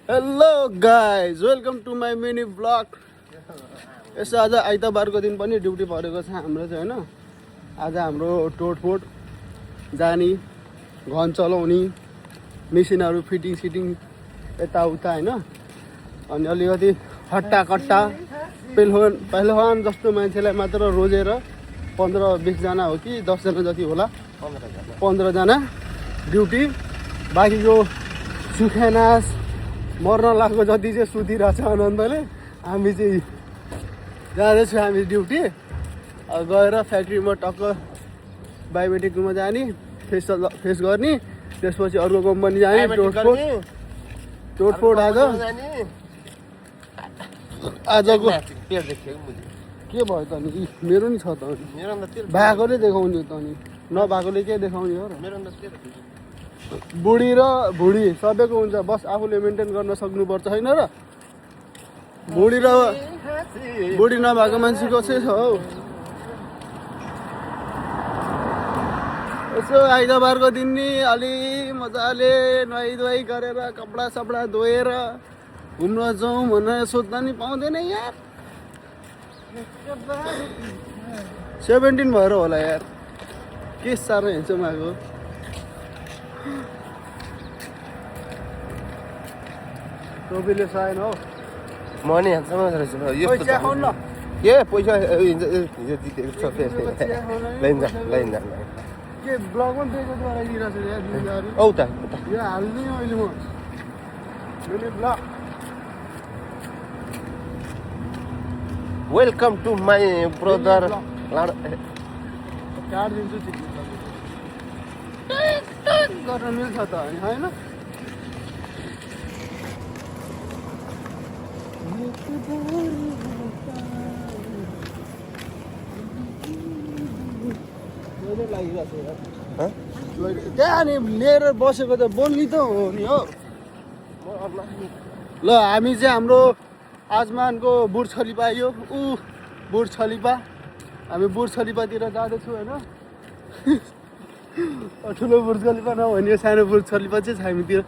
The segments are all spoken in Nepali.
Hello guys welcome to my mini vlog. यसो आज आइतबारको दिन पनि ड्युटी परेको छ हाम्रो चाहिँ होइन। आज हाम्रो टोटफोट जाने घन चलाउने मेसिनहरू फिटिङ यताउता होइन। अनि अलिकति हट्टा कट्टा पहिलवान जस्तो मान्छेलाई मात्र रोजेर 15-20 जना हो कि 10 जना जति होला, 15 जना ड्युटी। बाँकीको सुखेनास मर्न लाग्यो जति चाहिँ सुतिरहेछ आनन्दले। हामी चाहिँ जाँदैछौँ हामी ड्युटी। गएर फ्याक्ट्रीमा टक्क बायोमेट्रिकमा जाने, फेस गर्ने, त्यसपछि अर्को कम्पनी जाने। टोटफोट आजको के भयो त नि? मेरो नि छ त नि, भएकोले देखाउने त नि, नभएकोले के देखाउने हो र? बुढी र भुडी सबैको हुन्छ, बस आफूले मेन्टेन गर्न सक्नुपर्छ होइन र? बुढी नभएको मान्छेको चाहिँ छ हौ। यसो आइतबारको दिन नि अलि मजाले नुहाई गरेर कपडा सपडा धोएर घुम्न जाउँ भनेर सोध्दा नि पाउँदैन यार। 17 भएर होला यार, के साह्रो हिँड्छौँ आएको। टोपीले सहायन हौ, म नि हान्सम्म रहेछ के पैसा हिजो जितेको छ लैन के ब्लगमा दिएको द्वारा दिइरहेको छ यार। औ त यो हाल्ने अहिले म mini vlog. Welcome to my brother काट दिन्छु गर्न मिल्छ त होइन। त्यहाँ नि लिएर बसेको त बोल्ने त हो नि हो। ल हामी चाहिँ हाम्रो आजमानको बुर्ज खलिफा, यो बुर्ज खलिफा, हामी बुर्ज खलिफातिर जाँदैछौँ होइन। ठुलो बुर्ज खलिफा नभने यो सानो बुर्ज खलिफा चाहिँ छ हामीतिर।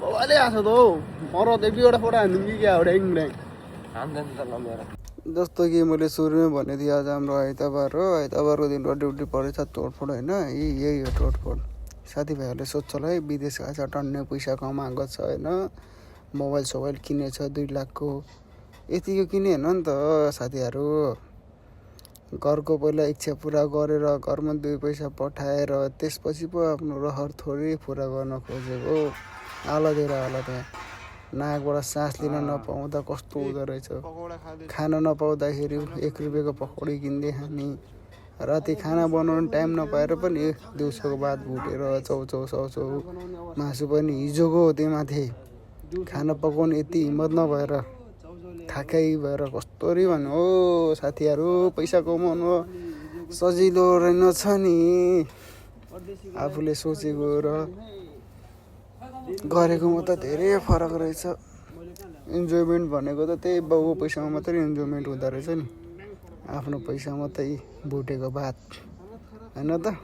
बाबाले आएको त हौ, मर त 1-2वटा फोटो हान्दिउँ कि क्या एउटा ड्याङ। जस्तो कि मैले सुरुमै भनेको थिएँ, आज हाम्रो आइतबार हो। आइतबारको दिन ड्युटी परेछ टोटफोट होइन। यही हो टोटफोट। साथीभाइहरूले सोध्छ होला है, विदेश गएको छ टन्ने पैसा कमाएको छ होइन, मोबाइल किनेछ 2 लाखको। यतिको किने होइन नि त साथीहरू। घरको पहिला इच्छा पुरा गरेर घरमा 2 पैसा पठाएर त्यसपछि पो आफ्नो रहर थोरै पुरा गर्न खोजेको। हालत नाकबाट सास लिन नपाउँदा कस्तो हुँदो रहेछ। खान नपाउँदाखेरि 1 रुपियाँको पकौडी किन्दै खाने, राति खाना बनाउनु टाइम नपाएर पनि दिउँसोको बाद भुटेर चौचौ मासु पनि हिजोको हो त्यो माथि। खाना पकाउनु यति हिम्मत नभएर थाकै भएर कस्तोरी भन्नु हो साथीहरू। पैसा कमाउनु सजिलो रहेनछ नि, आफूले सोचेको र गरेकोमा त धेरै फरक रहेछ। इन्जोयमेन्ट भनेको त त्यही बाउको पैसामा मात्रै इन्जोयमेन्ट हुँदो रहेछ नि, आफ्नो पैसा मात्रै भुटेको भात होइन त।